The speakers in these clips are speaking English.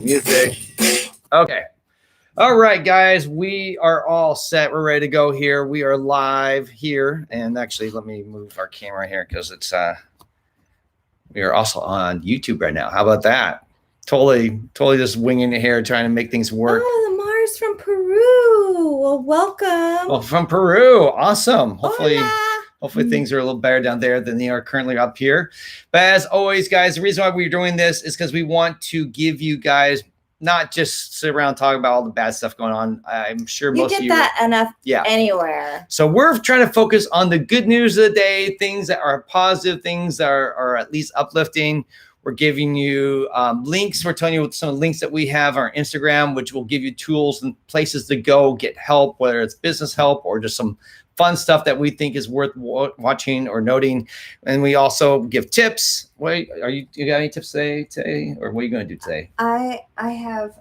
Music. Okay. All right, guys, we are all set. We're ready to go here. We are live here. And actually, let me move our camera here because it's we are also on YouTube right now. How about that? Totally just winging it here, trying to make things work. Oh, the Mars from Peru. Well, welcome. Well, from Peru. Awesome. Hopefully Hola. things are a little better down there than they are currently up here. But as always, guys, the reason why we're doing this is because we want to give you guys not just sit around and talk about all the bad stuff going on. I'm sure most of you get that enough anywhere. So we're trying to focus on the good news of the day, things that are positive, things that are at least uplifting. We're giving you links. We're telling you some links that we have on our Instagram, which will give you tools and places to go get help, whether it's business help or just some fun stuff that we think is worth watching or noting. And we also give tips. What you got any tips today, or what are you going to do today? I have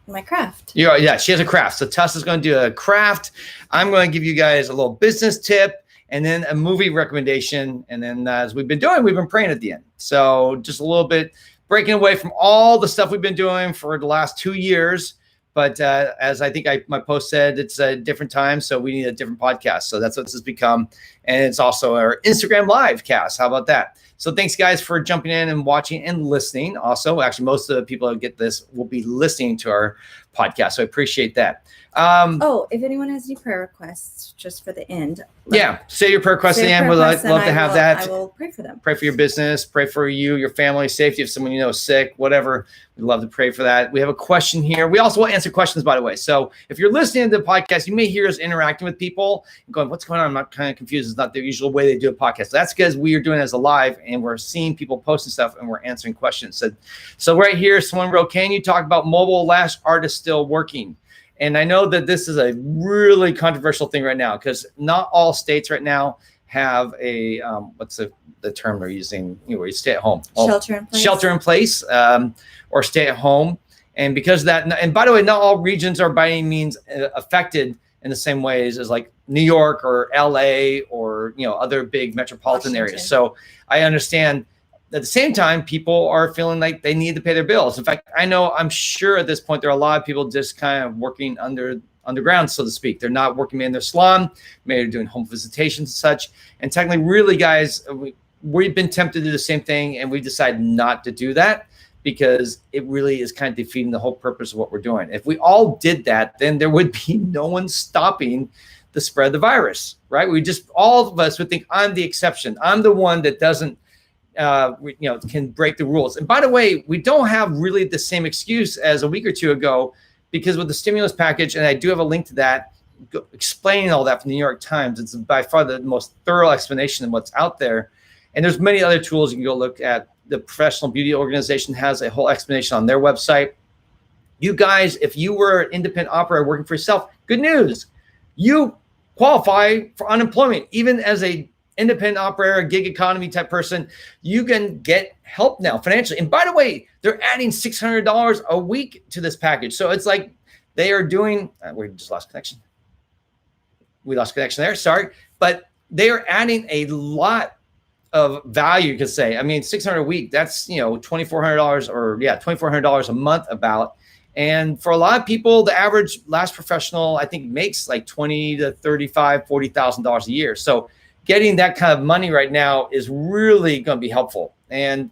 my craft. Yeah, she has a craft. So Tuss is going to do a craft. I'm going to give you guys a little business tip and then a movie recommendation. And then as we've been doing, we've been praying at the end. So just a little bit breaking away from all the stuff we've been doing for the last 2 years. But as I think my post said, it's a different time, so we need a different podcast. So that's what this has become. And it's also our Instagram live cast. How about that? So thanks, guys, for jumping in and watching and listening. Also, actually, most of the people that get this will be listening to our podcast. So I appreciate that. If anyone has any prayer requests just for the end. Say your prayer requests at the end. We'd love to have that. I will pray for them. Pray for your business. Pray for you, your family, safety. If someone you know is sick, whatever, we'd love to pray for that. We have a question here. We also will answer questions, by the way. So if you're listening to the podcast, you may hear us interacting with people and going, what's going on? I'm not kind of confused. It's not the usual way they do a podcast. So that's because we are doing it as a live and we're seeing people posting stuff and we're answering questions. So right here, someone wrote, can you talk about mobile lash artists still working? And I know that this is a really controversial thing right now because not all states right now have a what's the term they're using? Where you stay at home, shelter in place, or stay at home. And because of that, and by the way, not all regions are by any means affected in the same ways as like New York or LA or other big metropolitan areas. So I understand. At the same time, people are feeling like they need to pay their bills. In fact, I'm sure at this point, there are a lot of people just kind of working underground, so to speak. They're not working maybe in their salon, maybe they're doing home visitations and such. And technically, really, guys, we've been tempted to do the same thing, and we decided not to do that because it really is kind of defeating the whole purpose of what we're doing. If we all did that, then there would be no one stopping the spread of the virus, right? All of us would think I'm the exception. I'm the one that doesn't can break the rules. And by the way, we don't have really the same excuse as a week or two ago, because with the stimulus package, and I do have a link to that, explaining all that from the New York Times. It's by far the most thorough explanation of what's out there. And there's many other tools you can go look at. The Professional Beauty Organization has a whole explanation on their website. You guys, if you were an independent operator working for yourself, good news. You qualify for unemployment, even as a independent operator, gig economy type person, you can get help now financially. And by the way, they're adding $600 a week to this package. So it's like they are doing, we just lost connection. We lost connection there, sorry. But they are adding a lot of value, you could say. I mean, $600 a week, that's, $2,400 or $2,400 a month about. And for a lot of people, the average lash professional, I think, makes like $20,000 to $35,000, $40,000 a year. So getting that kind of money right now is really going to be helpful. And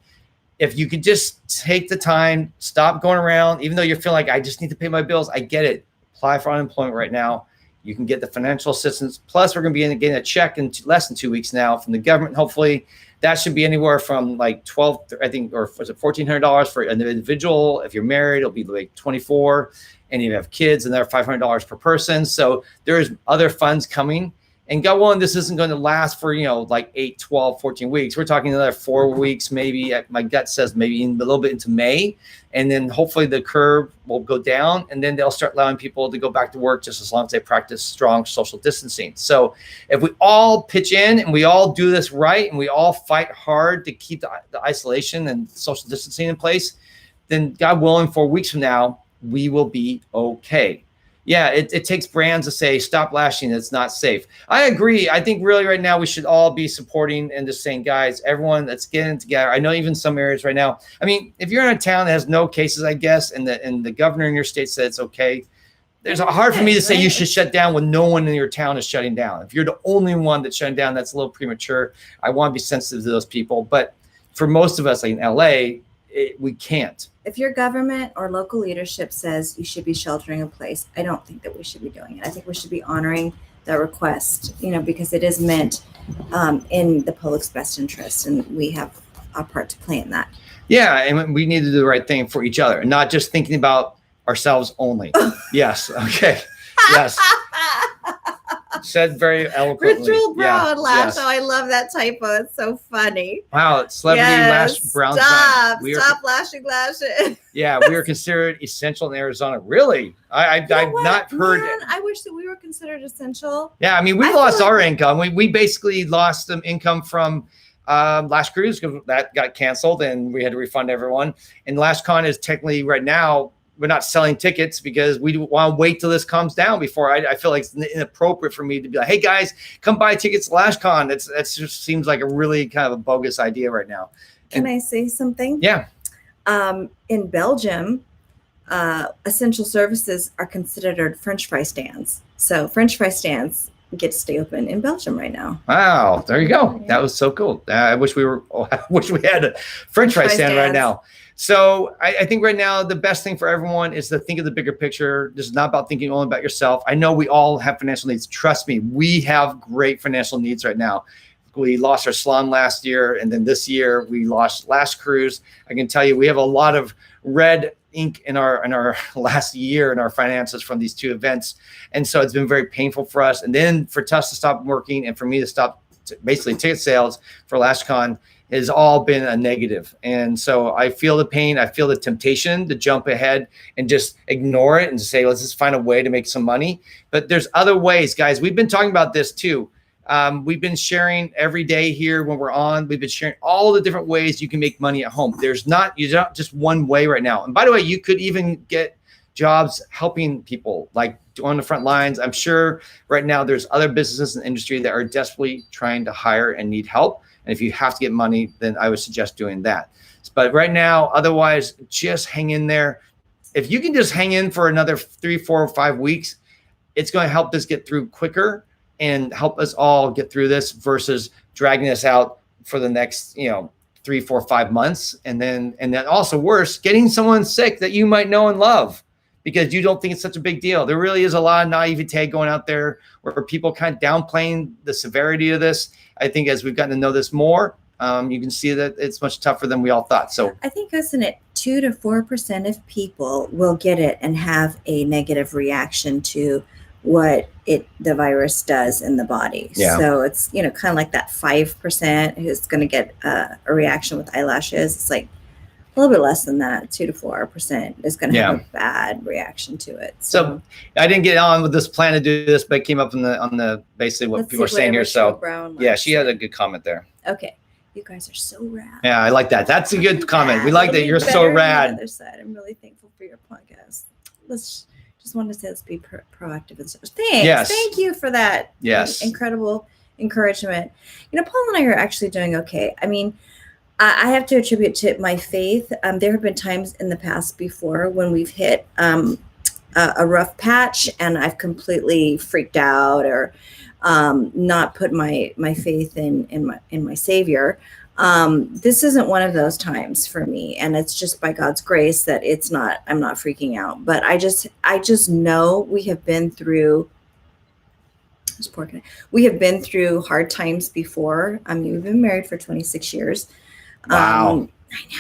if you could just take the time, stop going around, even though you're feeling like I just need to pay my bills, I get it. Apply for unemployment right now. You can get the financial assistance. Plus, we're going to be getting a check in less than 2 weeks now from the government. Hopefully, that should be anywhere from like $1,200, I think, or was it $1,400 for an individual? If you're married, it'll be like $2,400, and you have kids, and they're $500 per person. So there's other funds coming. And God willing, this isn't going to last for, like 8, 12, 14 weeks. We're talking another 4 weeks, maybe. My gut says maybe a little bit into May. And then hopefully the curve will go down. And then they'll start allowing people to go back to work just as long as they practice strong social distancing. So if we all pitch in and we all do this right and we all fight hard to keep the isolation and social distancing in place, then God willing, 4 weeks from now, we will be okay. Yeah, it takes brands to say, stop lashing. It's not safe. I agree. I think really right now we should all be supporting and just saying, guys, everyone that's getting together. I know even some areas right now. I mean, if you're in a town that has no cases, I guess, and the governor in your state said it's okay, there's hard for me to say you should shut down when no one in your town is shutting down. If you're the only one that's shutting down, that's a little premature. I want to be sensitive to those people. But for most of us, like in LA, we can't. If your government or local leadership says you should be sheltering in place, I don't think that we should be doing it. I think we should be honoring that request, because it is meant in the public's best interest, and we have a part to play in that. Yeah, and we need to do the right thing for each other, and not just thinking about ourselves only. Yes. Okay. Yes. Said very eloquently. Ritual Brown Lash. Yes. Oh, I love that typo. It's so funny. Wow, celebrity lash brown. Stop lashing lashes. Yeah, we are considered essential in Arizona. Really? I've not heard. Man, I wish that we were considered essential. Yeah, I mean, we lost our income. We basically lost some income from Last Cruise because that got canceled and we had to refund everyone. And LashCon is technically right now, we're not selling tickets because we want to wait till this calms down before I feel like it's inappropriate for me to be like, hey guys, come buy tickets to LashCon. That just seems like a really kind of a bogus idea right now. Can I say something? Yeah. In Belgium, essential services are considered French fry stands. So French fry stands get to stay open in Belgium right now. Wow, there you go. That was so cool. I wish we had a French fry stand right now. So I think right now the best thing for everyone is to think of the bigger picture. This is not about thinking only about yourself. I know we all have financial needs. Trust me, we have great financial needs right now. We lost our salon last year, and then this year we lost Last Cruise. I can tell you we have a lot of red ink in our last year in our finances from these two events. And so it's been very painful for us. And then for Tuss to stop working and for me to stop basically ticket sales for LashCon has all been a negative. And so I feel the pain. I feel the temptation to jump ahead and just ignore it and say, let's just find a way to make some money. But there's other ways, guys. We've been talking about this too. We've been sharing every day here when we're on. We've been sharing all the different ways you can make money at home. There's not just one way right now. And by the way, you could even get jobs helping people like on the front lines. I'm sure right now there's other businesses in the industry that are desperately trying to hire and need help. And if you have to get money, then I would suggest doing that. But right now, otherwise, just hang in there. If you can just hang in for another 3, 4, or 5 weeks, it's going to help us get through quicker and help us all get through this versus dragging us out for the next, 3, 4, 5 months. And then also worse, getting someone sick that you might know and love because you don't think it's such a big deal. There really is a lot of naivete going out there where people kind of downplaying the severity of this. I think as we've gotten to know this more, you can see that it's much tougher than we all thought. So I think, isn't it 2 to 4% of people will get it and have a negative reaction to what the virus does in the body. Yeah. So it's, kind of like that 5% who's going to get a reaction with eyelashes. It's like a little bit less than that. 2 to 4% is going to have a bad reaction to it. So I didn't get on with this plan to do this, but it came up on the basically what people are saying here. So yeah, she had a good comment. There. Okay. You guys are so rad. Yeah, I like that. That's a good comment. We like that. You're so rad. On the other side. I'm really thankful for your podcast. Just wanted to say let's be proactive and such. Thanks. Yes. Thank you for that. Yes. Incredible encouragement. Paul and I are actually doing okay. I mean, I have to attribute to my faith. There have been times in the past before when we've hit a rough patch and I've completely freaked out or not put my faith in my Savior. This isn't one of those times for me, and it's just by God's grace that I'm not freaking out. But I just know we have been through hard times before. I mean, we've been married for 26 years. Wow.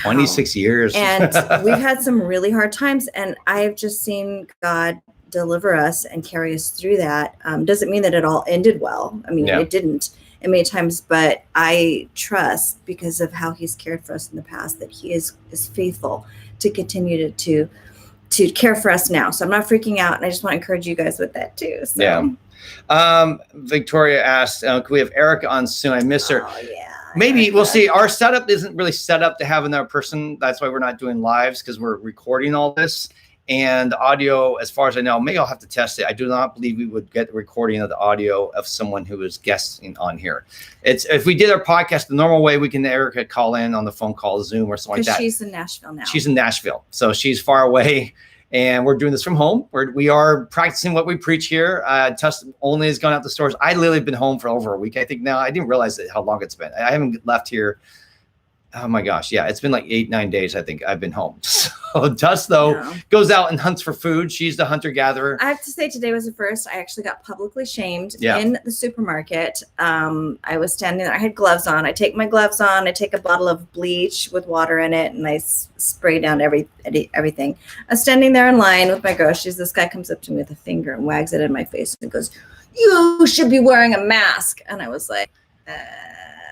26 years. And we've had some really hard times, and I have just seen God deliver us and carry us through that. Doesn't mean that it all ended well. I mean, it didn't in many times, but I trust because of how he's cared for us in the past that he is faithful to continue to care for us now. So I'm not freaking out, and I just want to encourage you guys with that too. So. Yeah. Victoria asked, can we have Erica on soon? I miss her. Oh, yeah. Maybe we'll see. Our setup isn't really set up to have another person. That's why we're not doing lives because we're recording all this. And the audio, as far as I know, maybe I'll have to test it. I do not believe we would get the recording of the audio of someone who is guesting on here. It's if we did our podcast the normal way, we can Erica call in on the phone call, Zoom, or something like that. She's in Nashville now. She's in Nashville, so she's far away. And we're doing this from home. We are practicing what we preach here. Tuss only has gone out to stores. I literally have been home for over a week, I think now. I didn't realize how long it's been. I haven't left here. Oh my gosh. Yeah. It's been like 8-9 days. I think I've been home. So Tuss though goes out and hunts for food. She's the hunter gatherer. I have to say today was the first I actually got publicly shamed in the supermarket. I was standing there. I had gloves on. I take my gloves on. I take a bottle of bleach with water in it and I spray down everything. I was standing there in line with my groceries. This guy comes up to me with a finger and wags it in my face and goes, "You should be wearing a mask." And I was like,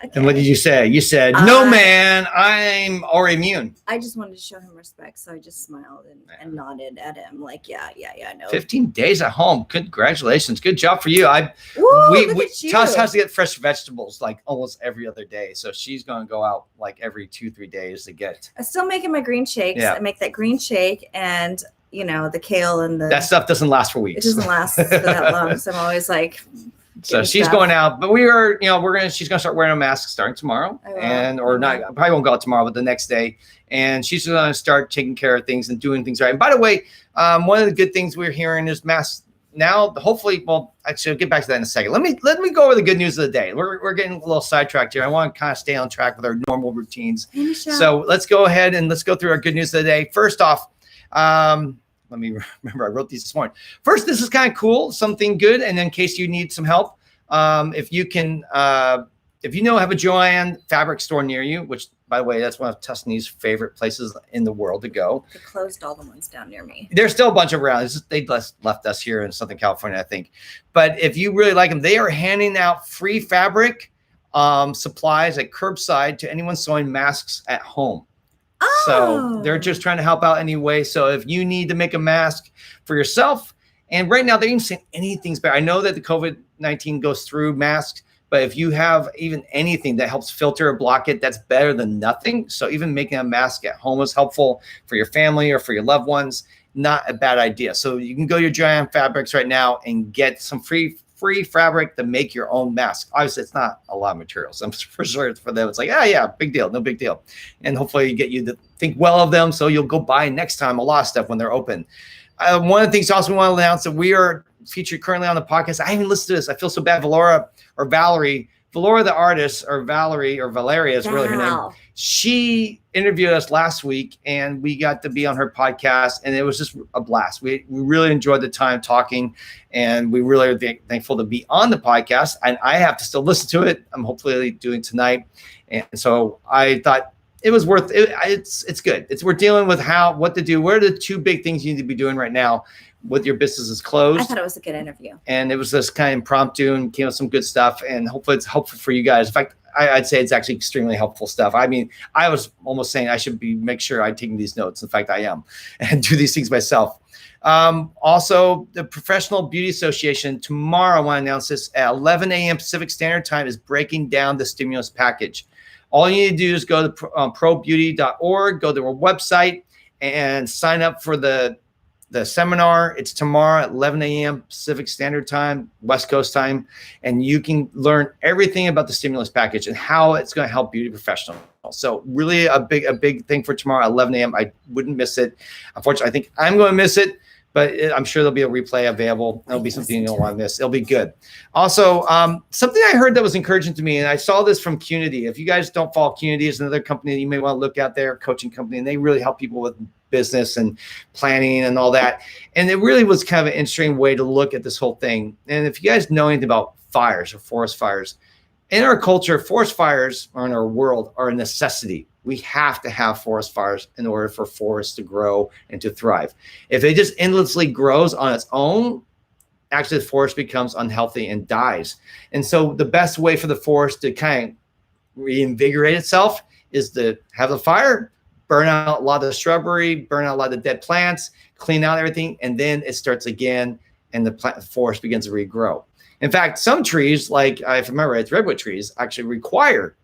Okay. And what did you say? You said, "No, man, I'm already immune." I just wanted to show him respect, so I just smiled and nodded at him, like, yeah, no. 15 days at home. Congratulations. Good job for you. Tuss has to get fresh vegetables like almost every other day, so she's going to go out like every 2-3 days to get. I'm still making my green shakes. I make that green shake and the kale and that stuff doesnn't last for weeks. It doesn't last for that long, so I'm always like. So she's going out, but she's going to start wearing a mask starting tomorrow probably won't go out tomorrow, but the next day. And she's going to start taking care of things and doing things right. And by the way, one of the good things we're hearing is masks now, hopefully, actually I'll get back to that in a second. Let me go over the good news of the day. We're getting a little sidetracked here. I want to kind of stay on track with our normal routines. So let's go ahead and let's go through our good news of the day. First off, let me remember, I wrote these this morning. First, this is kind of cool, something good. And in case you need some help, if you have a Jo-Ann fabric store near you, which, by the way, that's one of Tussanee's favorite places in the world to go. They closed all the ones down near me. There's still a bunch of around. They left us here in Southern California, I think. But if you really like them, they are handing out free fabric supplies at curbside to anyone sewing masks at home. Oh. So they're just trying to help out anyway. So if you need to make a mask for yourself, and right now they ain't saying anything's better. I know that the COVID-19 goes through masks, but if you have even anything that helps filter or block it, that's better than nothing. So even making a mask at home is helpful for your family or for your loved ones. Not a bad idea. So you can go to your Jo-Ann Fabrics right now and get some free fabric to make your own mask. Obviously, it's not a lot of materials. I'm for sure for them, it's like, big deal, no big deal. And hopefully get you to think well of them so you'll go buy next time a lot of stuff when they're open. One of the things also we want to announce that we are featured currently on the podcast. I haven't listened to this. I feel so bad. Valerie, the artist, or Valerie, or Valeria is really her name. She interviewed us last week and we got to be on her podcast and it was just a blast. We really enjoyed the time talking and we really are thankful to be on the podcast, and I have to still listen to it. I'm hopefully doing tonight. And so I thought it was worth it. It's good. We're dealing with what to do. What are the two big things you need to be doing right now with your businesses closed? I thought it was a good interview. And it was just kind of impromptu and came with some good stuff. And hopefully it's helpful for you guys. In fact, I'd say it's actually extremely helpful stuff. I mean, I was almost saying I should make sure I'm taking these notes. In fact, I am, and do these things myself. Also, the Professional Beauty Association tomorrow, I want to announce this at 11 a.m. Pacific Standard Time, is breaking down the stimulus package. All you need to do is go to probeauty.org, go to our website, and sign up for the seminar. It's tomorrow at 11 a.m. Pacific Standard Time, West Coast time, and you can learn everything about the stimulus package and how it's going to help beauty professionals. So really a big thing for tomorrow at 11 a.m. I wouldn't miss it. Unfortunately, I think I'm going to miss it, but I'm sure there'll be a replay available. It'll be something you don't want to miss. It'll be good. Also, something I heard that was encouraging to me, and I saw this from Qnity. If you guys don't follow Qnity, it's another company that you may want to look at there, coaching company, and they really help people with business and planning and all that. And it really was kind of an interesting way to look at this whole thing. And if you guys know anything about fires or forest fires, in our culture, forest fires, or in our world, are a necessity. We have to have forest fires in order for forests to grow and to thrive. If it just endlessly grows on its own, actually the forest becomes unhealthy and dies. And so the best way for the forest to kind of reinvigorate itself is to have the fire, burn out a lot of the shrubbery, burn out a lot of the dead plants, clean out everything, and then it starts again and the forest begins to regrow. In fact, some trees, like if I remember, it's redwood trees, actually require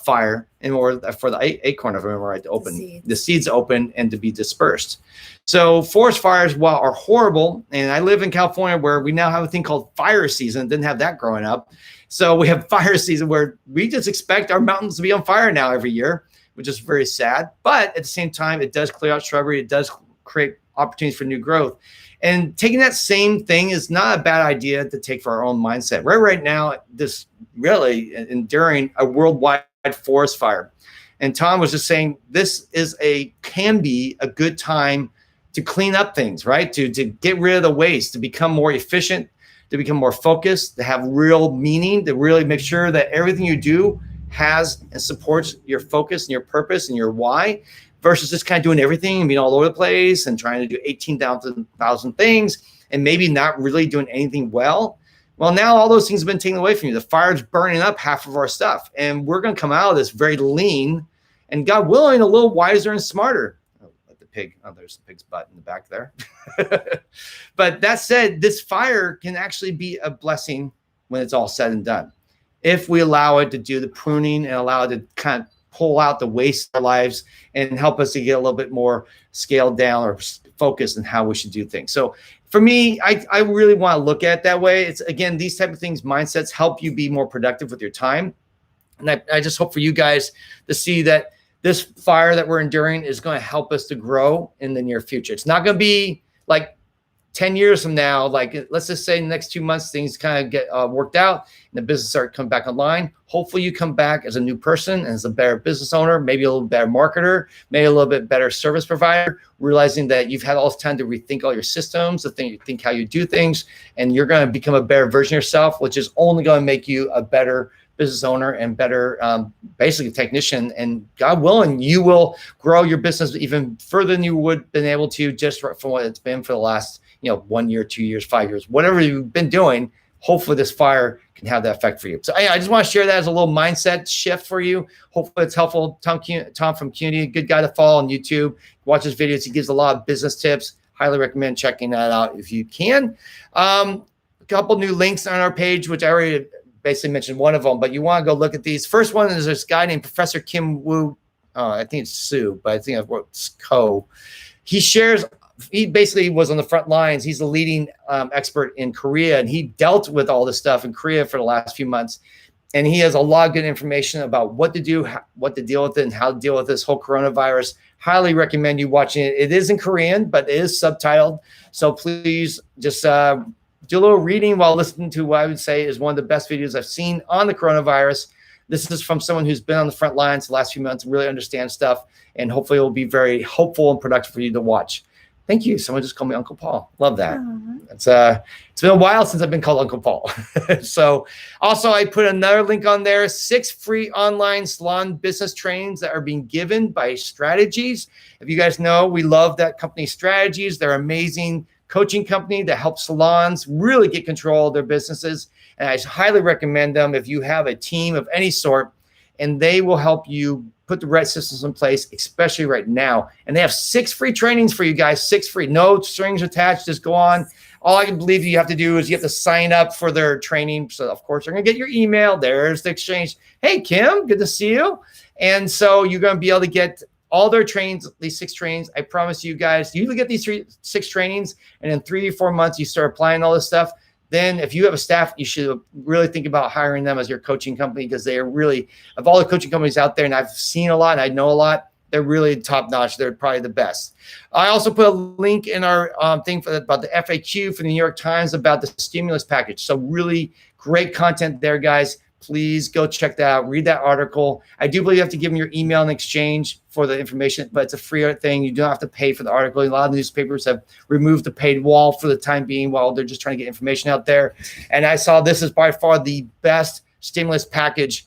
fire in order for the acorn of remember right to open the seeds open and to be dispersed. So forest fires, while are horrible, and I live in California where we now have a thing called fire season. Didn't have that growing up. So we have fire season where we just expect our mountains to be on fire now every year, which is very sad. But at the same time, it does clear out shrubbery. It does create opportunities for new growth. And taking that same thing is not a bad idea to take for our own mindset. Right now, this really enduring a worldwide forest fire. And Tom was just saying, this can be a good time to clean up things, right? To get rid of the waste, to become more efficient, to become more focused, to have real meaning, to really make sure that everything you do has and supports your focus and your purpose and your why, versus just kind of doing everything and being all over the place and trying to do 18,000 things and maybe not really doing anything well. Well, now all those things have been taken away from you. The fire's burning up half of our stuff. And we're going to come out of this very lean and, God willing, a little wiser and smarter. Oh, like the pig. Oh, there's the pig's butt in the back there. But that said, this fire can actually be a blessing when it's all said and done, if we allow it to do the pruning and allow it to kind of pull out the waste of our lives and help us to get a little bit more scaled down or focused on how we should do things. So for me, I really want to look at it that way. It's, again, these type of things, mindsets help you be more productive with your time. And I just hope for you guys to see that this fire that we're enduring is going to help us to grow in the near future. It's not going to be like 10 years from now, like let's just say in the next 2 months, things kind of get worked out and the business start coming back online. Hopefully you come back as a new person and as a better business owner, maybe a little better marketer, maybe a little bit better service provider, realizing that you've had all this time to rethink all your systems, to think how you do things, and you're going to become a better version of yourself, which is only going to make you a better business owner and better, basically technician. And God willing, you will grow your business even further than you would have been able to just from what it's been for the last 1 year, 2 years, 5 years, whatever you've been doing. Hopefully this fire can have that effect for you. So I just want to share that as a little mindset shift for you. Hopefully it's helpful. Tom from Cuny, a good guy to follow on YouTube. Watch his videos. He gives a lot of business tips. Highly recommend checking that out if you can. A couple new links on our page, which I already basically mentioned one of them, but you want to go look at these. First one is this guy named Professor Kim Woo. I think it's Sue, but I think I've wrote Co. He basically was on the front lines. He's a leading expert in Korea, and he dealt with all this stuff in Korea for the last few months. And he has a lot of good information about what to do, what to deal with it, and how to deal with this whole coronavirus. Highly recommend you watching it. It is in Korean, but it is subtitled. So please just do a little reading while listening to what I would say is one of the best videos I've seen on the coronavirus. This is from someone who's been on the front lines the last few months and really understands stuff. And hopefully it will be very hopeful and productive for you to watch. Thank you. Someone just called me Uncle Paul. Love that. It's been a while since I've been called Uncle Paul. So also I put another link on there, 6 free online salon business trainings that are being given by Strategies. If you guys know, we love that company Strategies. They're amazing coaching company that helps salons really get control of their businesses. And I highly recommend them if you have a team of any sort, and they will help you put the right systems in place, especially right now. And they have 6 free trainings for you guys, 6 free, no strings attached, just go on. All I can believe you have to do is you have to sign up for their training. So of course, they're gonna get your email. There's the exchange. Hey, Kim, good to see you. And so you're gonna be able to get all their trainings, these 6 trainings. I promise you guys, you get these 6 trainings, and in 3 or 4 months, you start applying all this stuff. Then if you have a staff, you should really think about hiring them as your coaching company, because they are really, of all the coaching companies out there, and I've seen a lot and I know a lot, they're really top notch. They're probably the best. I also put a link in our thing about the FAQ for the New York Times about the stimulus package. So really great content there, guys. Please go check that out. Read that article. I do believe you have to give them your email in exchange for the information, but it's a free thing. You don't have to pay for the article. A lot of newspapers have removed the paid wall for the time being while they're just trying to get information out there. And I saw this is by far the best stimulus package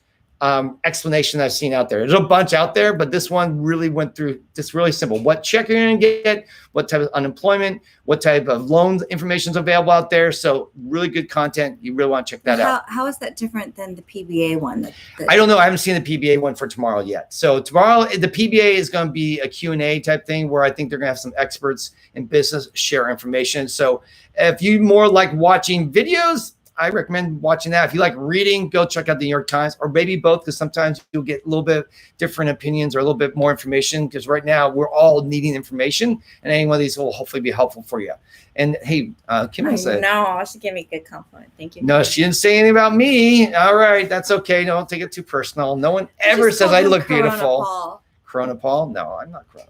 explanation I've seen out there. There's a bunch out there, but this one really went through just really simple. What check you're going to get, what type of unemployment, what type of loans information is available out there. So really good content. You really want to check that out. How is that different than the PBA one? I don't know. I haven't seen the PBA one for tomorrow yet. So tomorrow, the PBA is going to be a Q&A type thing where I think they're going to have some experts in business share information. So if you more like watching videos, I recommend watching that. If you like reading, go check out the New York Times, or maybe both, because sometimes you'll get a little bit different opinions or a little bit more information, because right now we're all needing information, and any one of these will hopefully be helpful for you. And hey, Kim said, no, she gave me a good compliment. Thank you. No, she didn't say anything about me. All right, that's okay. Don't take it too personal. No one ever says I look beautiful. Paul. Corona Paul? No, I'm not Corona.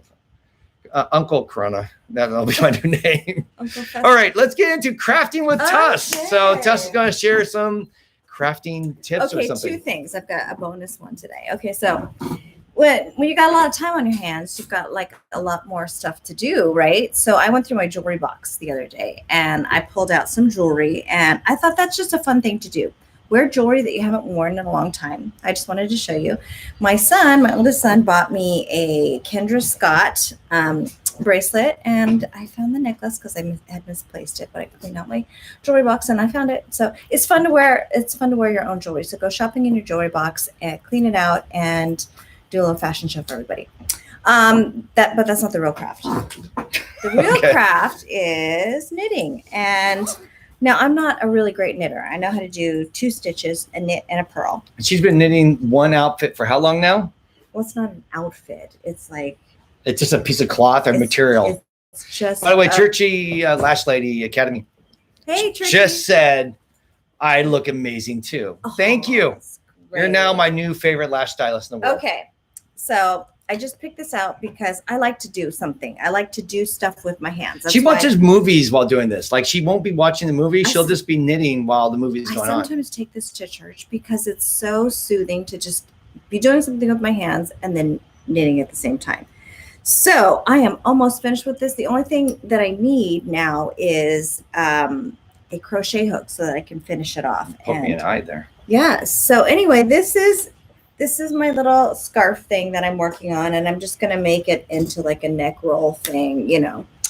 Uncle Corona. That'll be my new name. All right, let's get into crafting with Tuss. So Tuss is going to share some crafting tips or something. Two things. I've got a bonus one today. Okay, so when you got a lot of time on your hands, you've got like a lot more stuff to do, right? So I went through my jewelry box the other day and I pulled out some jewelry, and I thought that's just a fun thing to do. Wear jewelry that you haven't worn in a long time. I just wanted to show you. My oldest son, bought me a Kendra Scott bracelet, and I found the necklace because I had misplaced it, but I cleaned out my jewelry box and I found it. So it's fun to wear. It's fun to wear your own jewelry. So go shopping in your jewelry box and clean it out and do a little fashion show for everybody. But that's not the real craft. The real craft is knitting. And now, I'm not a really great knitter. I know how to do 2 stitches, a knit, and a purl. She's been knitting one outfit for how long now? Well, it's not an outfit. It's like... It's just a piece of cloth or material. It's just... By the way, Churchy Lash Lady Academy. Hey, Churchy. Just said, I look amazing too. Thank you. You're now my new favorite lash stylist in the world. Okay. So... I just picked this out because I like to do something. I like to do stuff with my hands. She watches movies while doing this. Like, she won't be watching the movie. She'll just be knitting while the movie is going on. I sometimes take this to church because it's so soothing to just be doing something with my hands and then knitting at the same time. So I am almost finished with this. The only thing that I need now is a crochet hook so that I can finish it off. Put me an eye there. Yeah. So anyway, this is my little scarf thing that I'm working on, and I'm just going to make it into like a neck roll thing,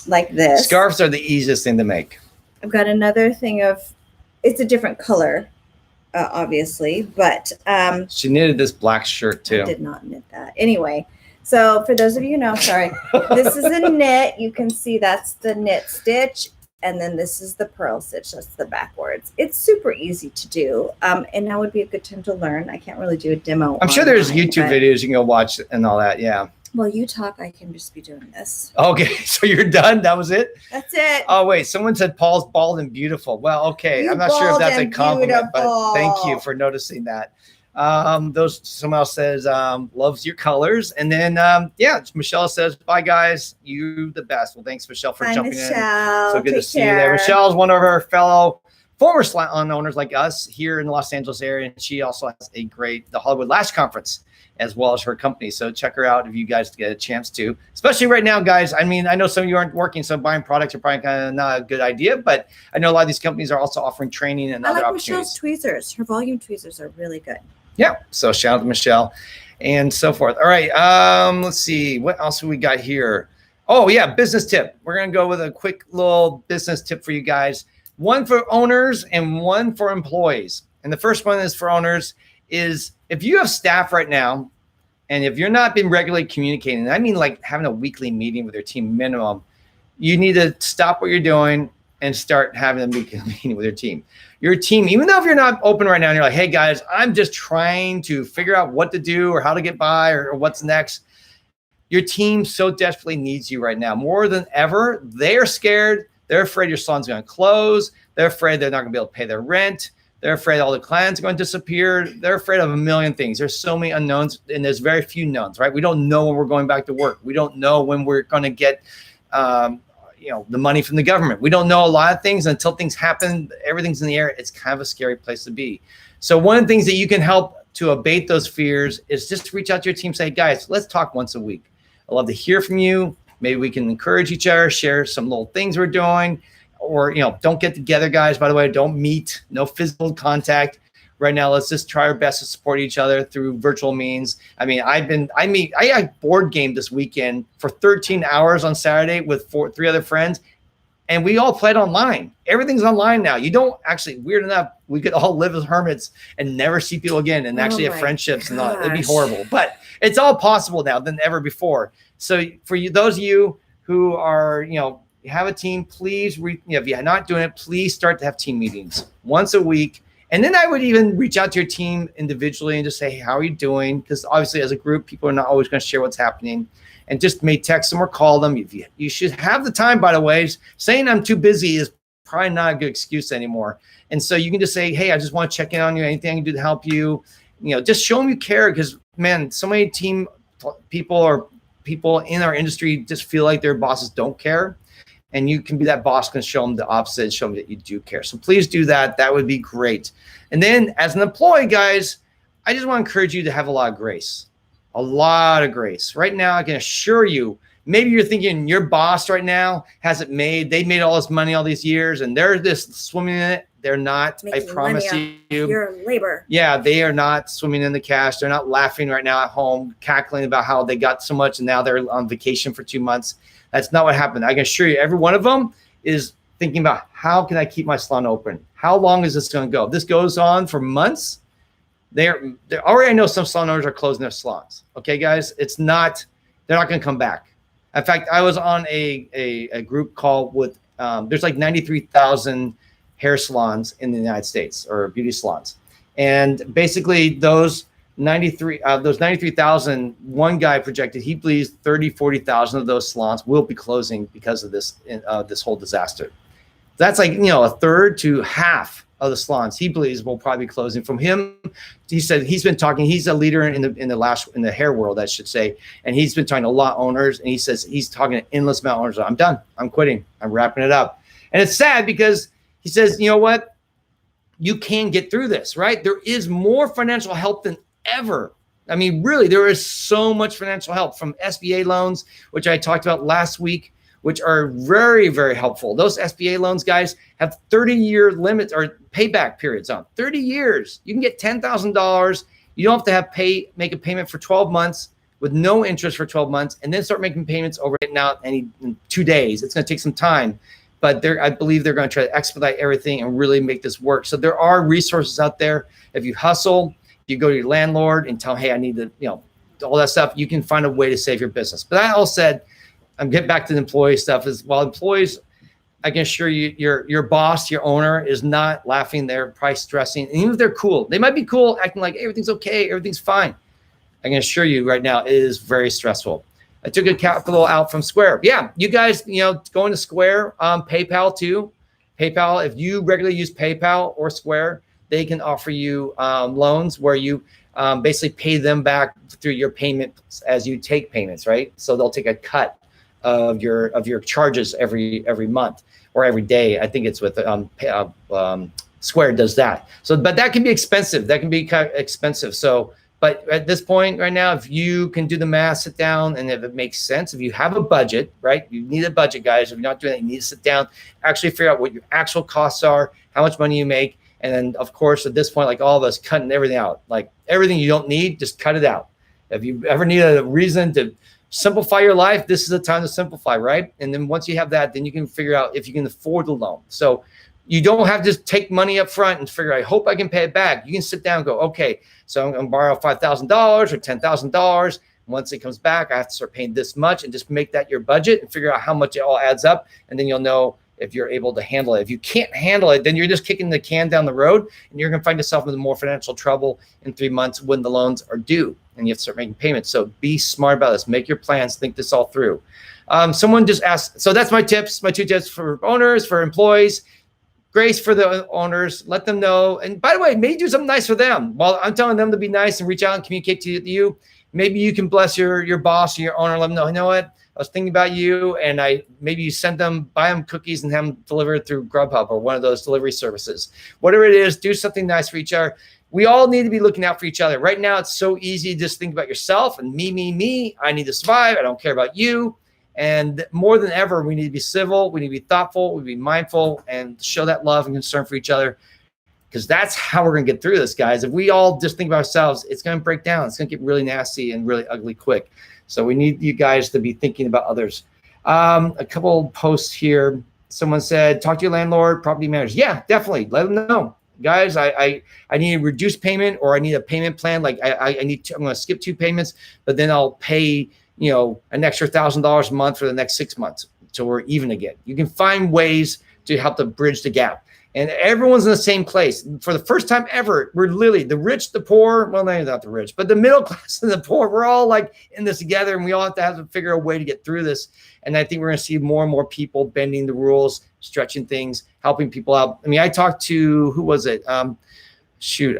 like this. Scarves are the easiest thing to make. I've got another thing it's a different color, obviously, but she knitted this black shirt too. I did not knit that. Anyway, so for those of you who know, sorry, this is a knit. You can see that's the knit stitch. And then this is the purl stitch. That's the backwards. It's super easy to do. And now would be a good time to learn. I can't really do a demo. I'm sure there's YouTube videos you can go watch and all that. Yeah. Well, you talk. I can just be doing this. Okay. So you're done? That was it? That's it. Oh, wait. Someone said Paul's bald and beautiful. Well, okay. I'm not sure if that's a compliment, but thank you for noticing that. Someone else says, loves your colors. And then, Michelle says, bye guys. You the best. Well, thanks Michelle for jumping in. So good to see you there. Michelle is one of our fellow former salon owners like us here in the Los Angeles area. And she also has the Hollywood Lash Conference, as well as her company. So check her out if you guys get a chance to, especially right now, guys. I mean, I know some of you aren't working, so buying products are probably kind of not a good idea, but I know a lot of these companies are also offering training and other opportunities. Michelle's tweezers. Her volume tweezers are really good. Yeah. So shout out to Michelle and so forth. All right. Let's see. What else have we got here? Oh, yeah. Business tip. We're going to go with a quick little business tip for you guys. One for owners and one for employees. And the first one is for owners is if you have staff right now, and if you're not been regularly communicating, I mean like having a weekly meeting with your team minimum, you need to stop what you're doing and start having a meeting with your team. Your team, even though if you're not open right now and you're like, hey guys, I'm just trying to figure out what to do or how to get by or what's next. Your team so desperately needs you right now. More than ever, they're scared. They're afraid your salon's going to close. They're afraid they're not going to be able to pay their rent. They're afraid all the clients are going to disappear. They're afraid of a million things. There's so many unknowns and there's very few knowns, right? We don't know when we're going back to work. We don't know when we're going to get the money from the government. We don't know a lot of things until things happen. Everything's in the air. It's kind of a scary place to be. So one of the things that you can help to abate those fears is just to reach out to your team, say, guys, let's talk once a week. I'd love to hear from you. Maybe we can encourage each other, share some little things we're doing, or, don't get together, guys. By the way, don't meet, no physical contact. Right now, let's just try our best to support each other through virtual means. I mean, I board game this weekend for 13 hours on Saturday with 3 other friends, and we all played online. Everything's online now. You don't actually, weird enough, we could all live as hermits and never see people again and actually have friendships and all. It'd be horrible, but it's all possible now than ever before. So for you, those of you who are, you have a team, please, if you're not doing it, please start to have team meetings once a week. And then I would even reach out to your team individually and just say, hey, how are you doing? Because obviously as a group, people are not always going to share what's happening. And just may text them or call them. You should have the time, by the way. Saying I'm too busy is probably not a good excuse anymore. And so you can just say, hey, I just want to check in on you. Anything I can do to help you? Just show them you care, because, man, so many team people or people in our industry just feel like their bosses don't care. And you can be that boss, can show them the opposite, show them that you do care. So please do that. That would be great. And then as an employee, guys, I just want to encourage you to have a lot of grace. A lot of grace. Right now, I can assure you, maybe you're thinking your boss right now they made all this money all these years and they're just swimming in it. They're not, I promise you. Your labor. Yeah, they are not swimming in the cash. They're not laughing right now at home, cackling about how they got so much and now they're on vacation for 2 months. That's not what happened. I can assure you, every one of them is thinking about, how can I keep my salon open? How long is this going to go? If this goes on for months, they're already, I know some salon owners are closing their salons. Okay, guys, they're not going to come back. In fact, I was on a group call with, there's like 93,000 hair salons in the United States, or beauty salons. And basically those 93,000, one guy projected he believes 40,000 of those salons will be closing because of this whole disaster. That's like, a third to half of the salons he believes will probably be closing. From him, he said he's been talking. He's a leader in the hair world, I should say, and he's been talking to a lot of owners. And he says he's talking to endless amount of owners. I'm done. I'm quitting. I'm wrapping it up. And it's sad because he says, you know what? You can get through this, right? There is more financial help than ever. I mean, really, there is so much financial help from SBA loans, which I talked about last week, which are very, very helpful. Those SBA loans, guys, have 30-year limits or payback periods on 30 years. You can get $10,000. You don't have to make a payment for 12 months with no interest for 12 months, and then start making payments over it now in 2 days. It's going to take some time, but I believe they're going to try to expedite everything and really make this work. So there are resources out there. If you hustle, you go to your landlord and tell them, hey, I need all that stuff. You can find a way to save your business. But that all said, I'm getting back to the employee stuff. Employees, I can assure you, your boss, your owner is not laughing. They're probably stressing. And even if they're cool, they might be cool, acting like everything's okay, everything's fine. I can assure you right now, it is very stressful. I took a capital out from Square. Yeah, you guys, going to Square, PayPal too. PayPal, if you regularly use PayPal or Square, they can offer you loans where you basically pay them back through your payments as you take payments, right? So they'll take a cut of your charges every month or every day. I think it's with Square does that. So, but that can be expensive. That can be kind of expensive. So, but at this point right now, if you can do the math, sit down, and if it makes sense, if you have a budget, right? You need a budget, guys. If you're not doing that, you need to sit down, actually figure out what your actual costs are, how much money you make. And then, of course, at this point, like all of us, cutting everything out. Like everything you don't need, just cut it out. If you ever need a reason to simplify your life, this is the time to simplify, right? And then once you have that, then you can figure out if you can afford the loan. So you don't have to just take money up front and figure, I hope I can pay it back. You can sit down and go, okay, so I'm going to borrow $5,000 or $10,000. Once it comes back, I have to start paying this much, and just make that your budget and figure out how much it all adds up. And then you'll know if you're able to handle it. If you can't handle it, then you're just kicking the can down the road, and you're going to find yourself in more financial trouble in 3 months when the loans are due and you have to start making payments. So be smart about this. Make your plans. Think this all through. Someone just asked. So that's my tips, my 2 tips for owners, for employees. Grace for the owners. Let them know. And by the way, maybe do something nice for them. While I'm telling them to be nice and reach out and communicate to you, maybe you can bless your boss or your owner. Let them know, you know what? I was thinking about you, and maybe you buy them cookies and have them delivered through Grubhub or one of those delivery services. Whatever it is, do something nice for each other. We all need to be looking out for each other. Right now, it's so easy to just think about yourself and me. I need to survive. I don't care about you. And more than ever, we need to be civil. We need to be thoughtful. We need to be mindful and show that love and concern for each other, because that's how we're going to get through this, guys. If we all just think about ourselves, it's going to break down. It's going to get really nasty and really ugly quick. So we need you guys to be thinking about others. A couple posts here. Someone said, talk to your landlord, property managers. Yeah, definitely. Let them know. Guys, I need a reduced payment, or I need a payment plan. Like I'm going to skip 2 payments, but then I'll pay, an extra $1,000 a month for the next 6 months. till we're even again. You can find ways to help to bridge the gap. And everyone's in the same place. For the first time ever, we're literally the rich, the poor, well, not the rich, but the middle class and the poor, we're all like in this together, and we all have to figure a way to get through this. And I think we're going to see more and more people bending the rules, stretching things, helping people out. I mean, I talked to, who was it? I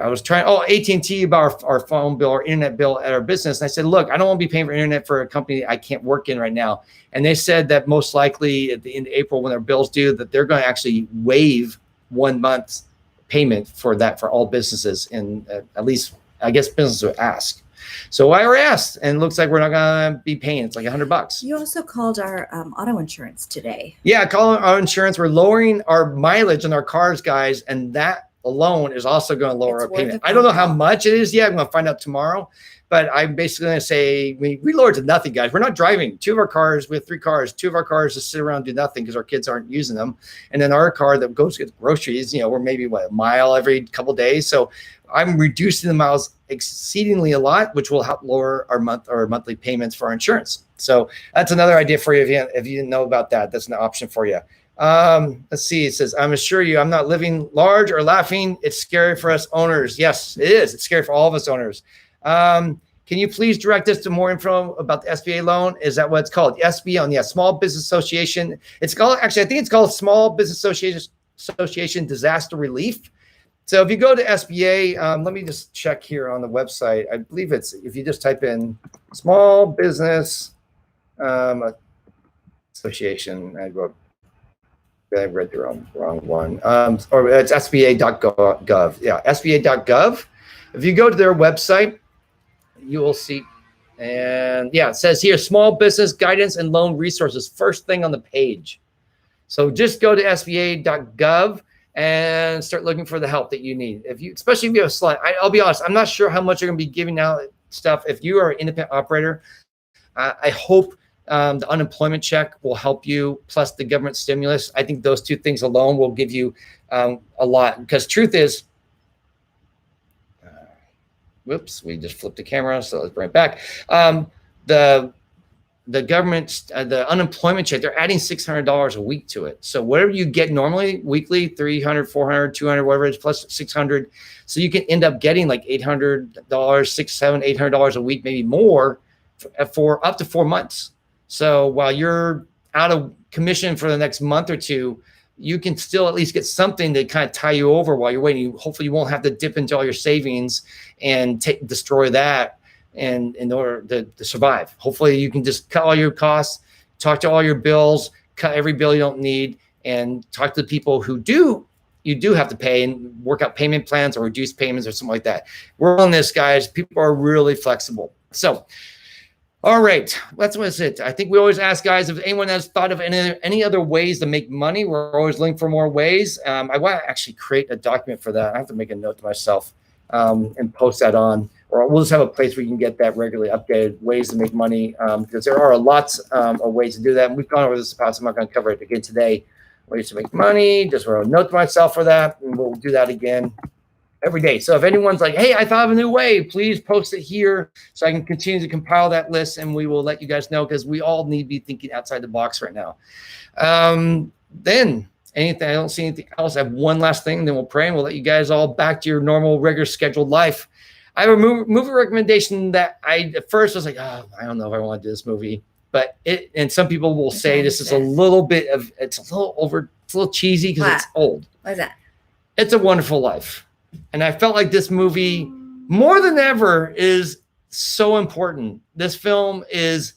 was trying, AT&T about our phone bill, our internet bill at our business. And I said, look, I don't want to be paying for internet for a company I can't work in right now. And they said that most likely at the end of April, when their bills due, that they're going to actually waive 1 month payment for that for all businesses. And at least, I guess businesses would ask. So I already asked, and it looks like we're not going to be paying. It's like $100. You also called our auto insurance today. Yeah, calling our insurance. We're lowering our mileage on our cars, guys, and that alone is also going to lower our payment. I don't know how much it is yet. I'm going to find out tomorrow. But I'm basically going to say we lowered to nothing, guys. We're not driving. We have 3 cars. 2 of our cars just sit around and do nothing because our kids aren't using them. And then our car that goes to get groceries, we're maybe a mile every couple of days. So I'm reducing the miles exceedingly a lot, which will help lower our monthly payments for our insurance. So that's another idea for you if you didn't know about that. That's an option for you. Let's see. It says, I'm assure you, I'm not living large or laughing. It's scary for us owners. Yes, it is. It's scary for all of us owners. Can you please direct us to more info about the SBA loan? Is that what it's called? SBA loan, yeah, Small Business Association. It's called, actually, I think it's called Small Business Association Disaster Relief. So if you go to SBA, let me just check here on the website. I believe it's, if you just type in Small Business Association, I read the wrong one. Or it's SBA.gov. Yeah, SBA.gov. If you go to their website, you will see, and yeah, it says here, small business guidance and loan resources, first thing on the page. So just go to SBA.gov and start looking for the help that you need. Especially if you have a salon, I'll be honest, I'm not sure how much you're going to be giving out stuff. If you are an independent operator, I hope the unemployment check will help you, plus the government stimulus. I think those 2 things alone will give you a lot, because truth is, whoops, we just flipped the camera, so let's bring it back. The government, the unemployment check, they're adding $600 a week to it. So whatever you get normally weekly, $300, $400, $200, whatever it is, plus $600. So you can end up getting like $800, $600, $700, $800 a week, maybe more for up to 4 months. So while you're out of commission for the next month or 2, you can still at least get something to kind of tie you over while you're waiting. Hopefully you won't have to dip into all your savings and destroy that and in order to survive. Hopefully you can just cut all your costs, talk to all your bills, cut every bill you don't need, and talk to the people who you do have to pay, and work out payment plans or reduce payments or something like that. We're on this, guys. People are really flexible. So, all right, that's what it. I think we always ask, guys, if anyone has thought of any other ways to make money. We're always looking for more ways. I want to actually create a document for that. I have to make a note to myself and post that on, or we'll just have a place where you can get that regularly updated, ways to make money, because there are lots of ways to do that. And we've gone over this in the past. I'm not going to cover it again today. Ways to make money, just wrote a note to myself for that, and we'll do that again every day. So if anyone's like, hey, I thought of a new way, please post it here so I can continue to compile that list, and we will let you guys know, because we all need to be thinking outside the box right now. Then anything, I don't see anything else. I have one last thing, then we'll pray, and we'll let you guys all back to your normal, regular scheduled life. I have a movie recommendation that at first was like, oh, I don't know if I want to do this movie. But and some people will say this is a little cheesy because it's old. What is that? It's A Wonderful Life. And I felt like this movie, more than ever, is so important. This film is,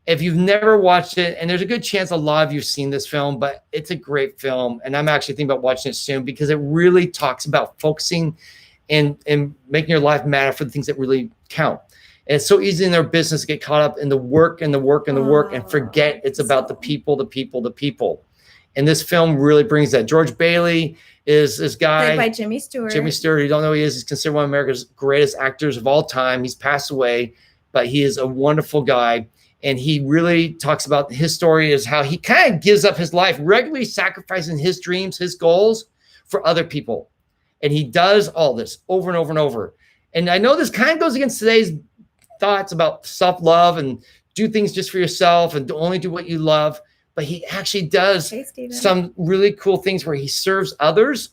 if you've never watched it, and there's a good chance a lot of you've seen this film, but it's a great film. And I'm actually thinking about watching it soon, because it really talks about focusing and making your life matter for the things that really count. And it's so easy in their business to get caught up in the work and the work and the work and forget it's about the people, the people, the people. And this film really brings that. George Bailey is this guy. Played by Jimmy Stewart. Jimmy Stewart, you don't know who he is. He's considered one of America's greatest actors of all time. He's passed away, but he is a wonderful guy. And he really talks about his story, is how he kind of gives up his life, regularly sacrificing his dreams, his goals for other people. And he does all this over and over and over. And I know this kind of goes against today's thoughts about self-love and do things just for yourself and only do what you love. but he actually does Hey, Steven. some really cool things where he serves others.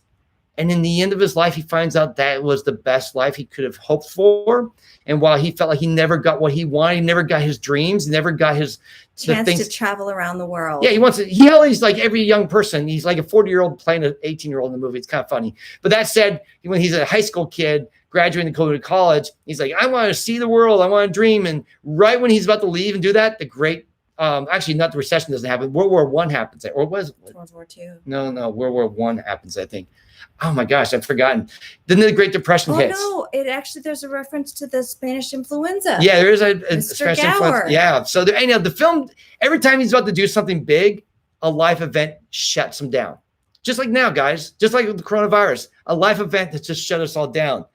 And in the end of his life, he finds out that was the best life he could have hoped for. And while he felt like he never got what he wanted, he never got his dreams, he never got his chance to travel around the world. Yeah, he wants to. He's like every young person. He's like a 40-year-old playing an 18-year-old in the movie. It's kind of funny. But that said, when he's a high school kid graduating to go to college, he's like, I want to see the world. I want to dream. And right when he's about to leave and do that, the great actually, not the recession doesn't happen. World War I happens. Or was it? World War II. No, World War I happens, I think. Oh my gosh, I've forgotten. Then the Great Depression hits. Oh no, it actually, there's a reference to the Spanish influenza. Yeah, there is a Mr. Spanish influenza. Yeah, so the film, every time he's about to do something big, a life event shuts him down. Just like now, guys, just like with the coronavirus, a life event that just shut us all down.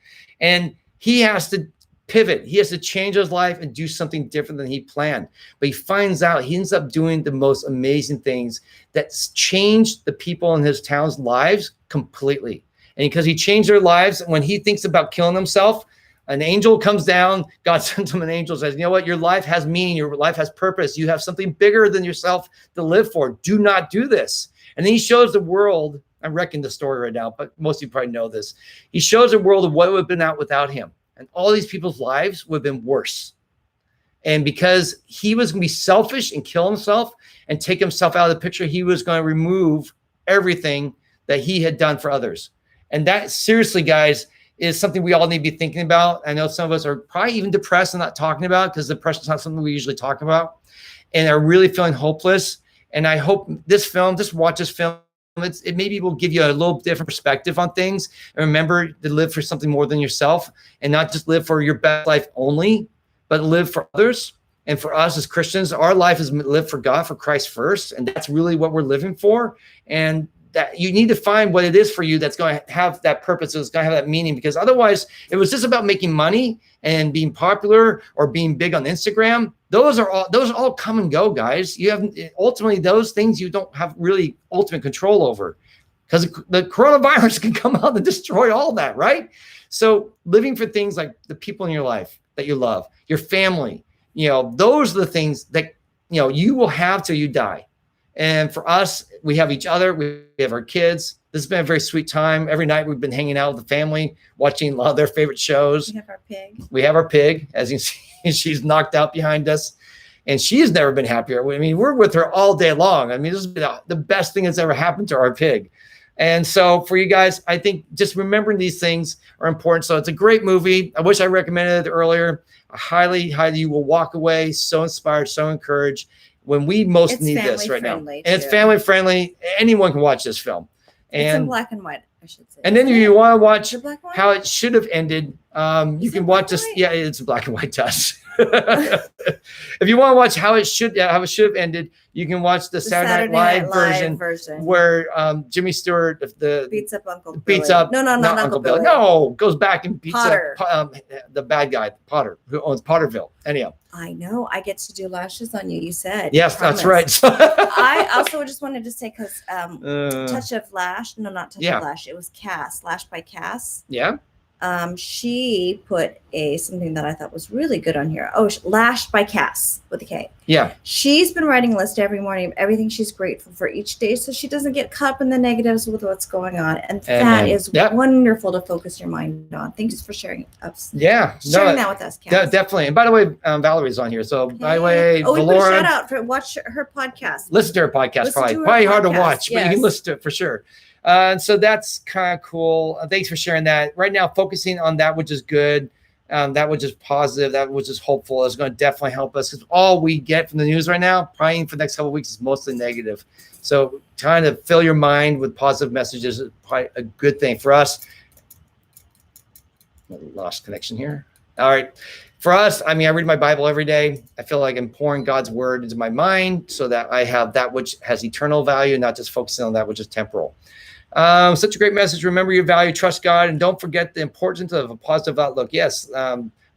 And he has to pivot. He has to change his life and do something different than he planned. But he finds out he ends up doing the most amazing things that changed the people in his town's lives completely. And because he changed their lives, when he thinks about killing himself, an angel comes down. God sends him an angel, says, you know what? Your life has meaning. Your life has purpose. You have something bigger than yourself to live for. Do not do this. And then he shows the world, I'm wrecking the story right now, but most of you probably know this. He shows the world of what would have been out without him. And all these people's lives would have been worse. And because he was going to be selfish and kill himself and take himself out of the picture, he was going to remove everything that he had done for others. And that, seriously, guys, is something we all need to be thinking about. I know some of us are probably even depressed and not talking about, because depression is not something we usually talk about, and are really feeling hopeless. And I hope this film, just watch this film. It maybe will give you a little different perspective on things. And remember to live for something more than yourself, and not just live for your best life only, but live for others. And for us as Christians, our life is live for God, for Christ first. And that's really what we're living for. And that you need to find what it is for you that's going to have that purpose, that's going to have that meaning, because otherwise it was just about making money and being popular or being big on Instagram. Those all come and go, guys. You have ultimately those things you don't have really ultimate control over, because the coronavirus can come out and destroy all that, right? So living for things like the people in your life that you love, your family, those are the things that, you will have till you die. And for us, we have each other, we have our kids. This has been a very sweet time. Every night we've been hanging out with the family, watching a lot of their favorite shows. We have our pig. As you see, she's knocked out behind us, and she's never been happier. I mean, we're with her all day long. I mean, this has been the best thing that's ever happened to our pig. And so for you guys, I think just remembering these things are important. So it's a great movie. I wish I recommended it earlier. I highly, you will walk away so inspired, so encouraged when we most need this right now. And it's family friendly. Anyone can watch this film. And it's in black and white, I should say. And then if you want to watch how it should have ended, you can watch this. Yeah, it's black and white to us. If you want to watch how it should have ended, you can watch the Saturday Night Live version where Jimmy Stewart beats up Uncle Billy. Beats up not Uncle Billy. No, goes back and beats Potter. up the bad guy, Potter, who owns Potterville. Anyhow, I know. I get to do lashes on you. You said. Yes, that's right. I also just wanted to say, because Touch of Lash. No, not Touch of Lash. It was Cass. Lash by Cass. Yeah. She put something that I thought was really good on here. Oh, Lash by Cass with a K. Yeah. She's been writing a list every morning of everything she's grateful for each day, so she doesn't get caught up in the negatives with what's going on. And that is wonderful to focus your mind on. Thanks for sharing us. Yeah. Sharing that with us, Cass. Definitely. And by the way, Valerie's on here. So by the way, we put a shout out for watch her podcast. Listen to her podcast. Probably hard to watch, but you can listen to it for sure. So that's kind of cool. Thanks for sharing that. Right now, focusing on that which is good, that which is positive, that which is hopeful is going to definitely help us, because all we get from the news right now, probably for the next couple of weeks, is mostly negative. So trying to fill your mind with positive messages is probably a good thing for us. Lost connection here. All right. For us, I mean, I read my Bible every day. I feel like I'm pouring God's word into my mind so that I have that which has eternal value, not just focusing on that which is temporal. Such a great message. Remember your value, trust God, and don't forget the importance of a positive outlook. Yes.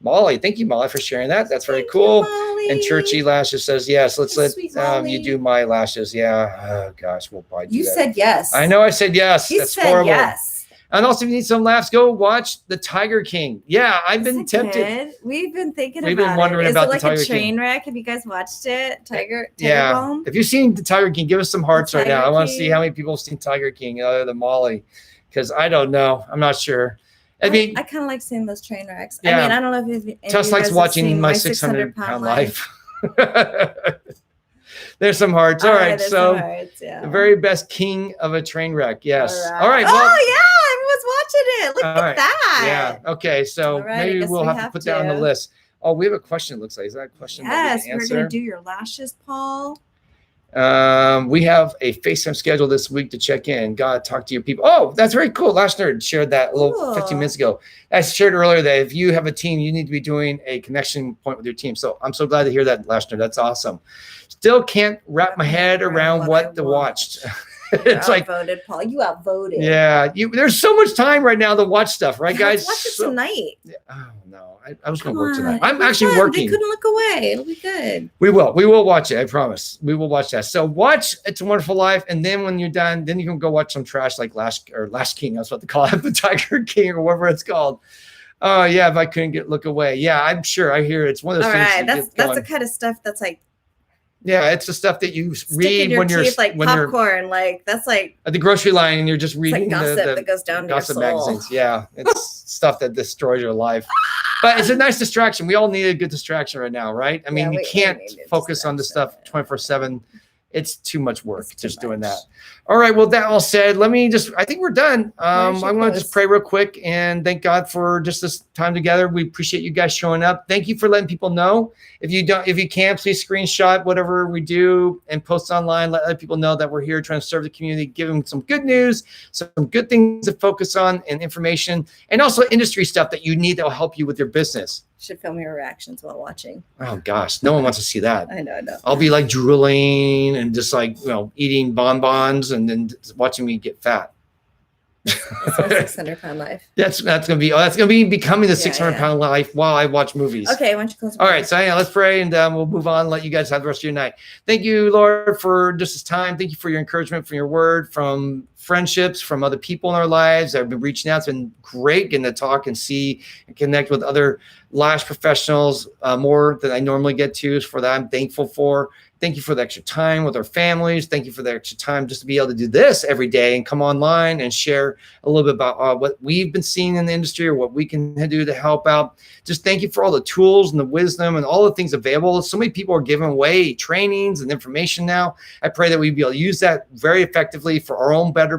Molly, thank you, Molly, for sharing that. That's very cool. And Churchy Lashes says, yes, let's let you do my lashes. Yeah. Oh, gosh, we'll probably do that. You said yes. I know I said yes. That's horrible. Yes. And also, if you need some laughs, go watch The Tiger King. Yeah, I've been tempted. Good? We've been thinking We've about been wondering it. Is about it like The Tiger a train King. wreck? Have you guys watched it? Tiger Yeah. Bomb? If you've seen The Tiger King, give us some hearts right now. I want to see King. how many people have seen Tiger King other than Molly, because I don't know. I'm not sure. I mean, I kind of like seeing those train wrecks. Yeah. I mean, I don't know if Tess likes watching My 600-Pound Life. There's some hearts. All right. So the very best king of a train wreck. Yes. All right. Well, I was watching it. Look at that. Yeah. Okay. So maybe we'll have to put that on the list. Oh, we have a question, it looks like. Is that a question? Yes, we're going to do your lashes, Paul. We have a FaceTime schedule this week to check in. Gotta talk to your people. Oh, that's very cool. Lash Nerd shared that a little 15 minutes ago. I shared earlier that if you have a team, you need to be doing a connection point with your team. So I'm so glad to hear that, Lash Nerd. That's awesome. Still can't wrap my head around what to watch. It's like outvoted, Paul. You outvoted. Yeah, there's so much time right now to watch stuff, right, guys? Watch it tonight. Oh no, I was going to work tonight. I'm actually working. They couldn't look away. It'll be good. We will watch it. I promise. We will watch that. So watch It's a Wonderful Life, and then when you're done, then you can go watch some trash like Last King. That's what they call it, the Tiger King or whatever it's called. Oh yeah, if I couldn't look away. Yeah, I'm sure. I hear it's one of those things. All right, that's the kind of stuff that's like. Yeah, it's the stuff that you read when you're like popcorn. Like that's like at the grocery line and you're just reading gossip that goes down to gossip your soul. magazines. Yeah, it's stuff that destroys your life. But it's a nice distraction. We all need a good distraction right now, right? I mean, you can't focus on this stuff 24/7. It's too much work just doing that. All right. Well, that all said, I think we're done. I'm going to just pray real quick and thank God for just this time together. We appreciate you guys showing up. Thank you for letting people know. If you can, please screenshot whatever we do and post online. Let other people know that we're here trying to serve the community, give them some good news, some good things to focus on and information, and also industry stuff that you need that will help you with your business. Should film your reactions while watching. Oh gosh, no one wants to see that. I know. I'll be like drooling and just like, eating bonbons and then watching me get fat. That's my 600-pound life. That's gonna be becoming the 600-pound life while I watch movies. Okay, why don't you close? All right, so let's pray and we'll move on. Let you guys have the rest of your night. Thank you, Lord, for just this time. Thank you for your encouragement, for your word, from friendships, from other people in our lives that have been reaching out. It's been great getting to talk and see and connect with other lash professionals more than I normally get to. For that, I'm thankful for. Thank you for the extra time with our families. Thank you for the extra time just to be able to do this every day and come online and share a little bit about what we've been seeing in the industry or what we can do to help out. Just thank you for all the tools and the wisdom and all the things available. So many people are giving away trainings and information now. I pray that we be able to use that very effectively for our own betterment,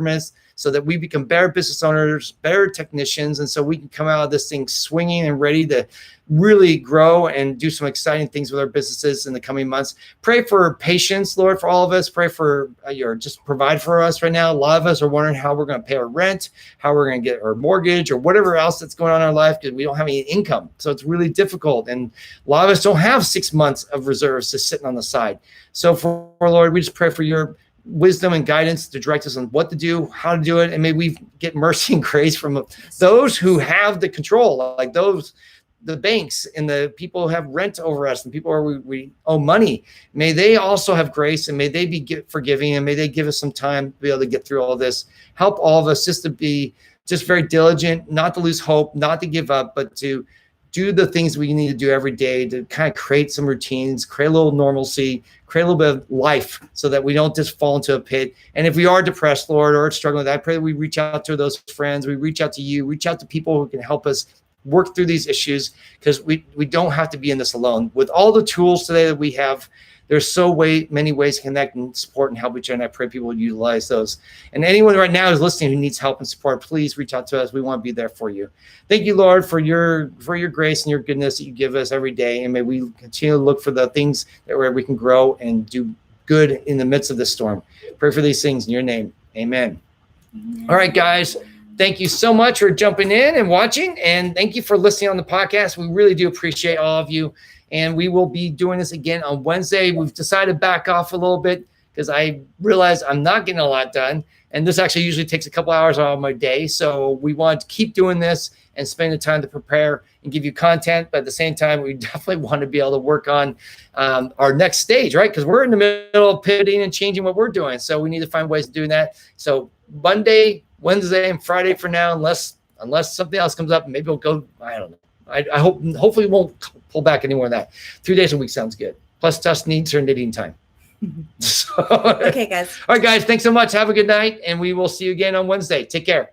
so that we become better business owners, better technicians, and so we can come out of this thing swinging and ready to really grow and do some exciting things with our businesses in the coming months. Pray for patience, Lord, for all of us. Pray for just provide for us right now. A lot of us are wondering how we're going to pay our rent, how we're going to get our mortgage, or whatever else that's going on in our life because we don't have any income. So it's really difficult. And a lot of us don't have 6 months of reserves just sitting on the side. So for Lord, we just pray for your wisdom and guidance to direct us on what to do, how to do it. And may we get mercy and grace from those who have the control, like the banks and the people who have rent over us and people who we owe money. May they also have grace and may they be forgiving and may they give us some time to be able to get through all this. Help all of us just to be just very diligent, not to lose hope, not to give up, but to do the things we need to do every day to kind of create some routines, create a little normalcy, create a little bit of life so that we don't just fall into a pit. And if we are depressed, Lord, or struggling with that, I pray that we reach out to those friends, we reach out to you, reach out to people who can help us work through these issues, because we don't have to be in this alone. With all the tools today that we have, there's many ways to connect and support and help each other. And I pray people would utilize those. And anyone right now who's listening who needs help and support, please reach out to us. We want to be there for you. Thank you, Lord, for your grace and your goodness that you give us every day. And may we continue to look for the things where we can grow and do good in the midst of this storm. Pray for these things in your name. Amen. All right, guys. Thank you so much for jumping in and watching. And thank you for listening on the podcast. We really do appreciate all of you. And we will be doing this again on Wednesday. We've decided to back off a little bit because I realize I'm not getting a lot done. And this actually usually takes a couple hours out of my day. So we want to keep doing this and spend the time to prepare and give you content. But at the same time, we definitely want to be able to work on our next stage, right? Because we're in the middle of pivoting and changing what we're doing. So we need to find ways of doing that. So Monday, Wednesday and Friday for now, unless something else comes up. Maybe we'll go. I don't know. I hopefully we won't pull back any more than that. 3 days a week sounds good. Plus, Tuss needs her knitting time. So, Okay, guys. All right, guys. Thanks so much. Have a good night, and we will see you again on Wednesday. Take care.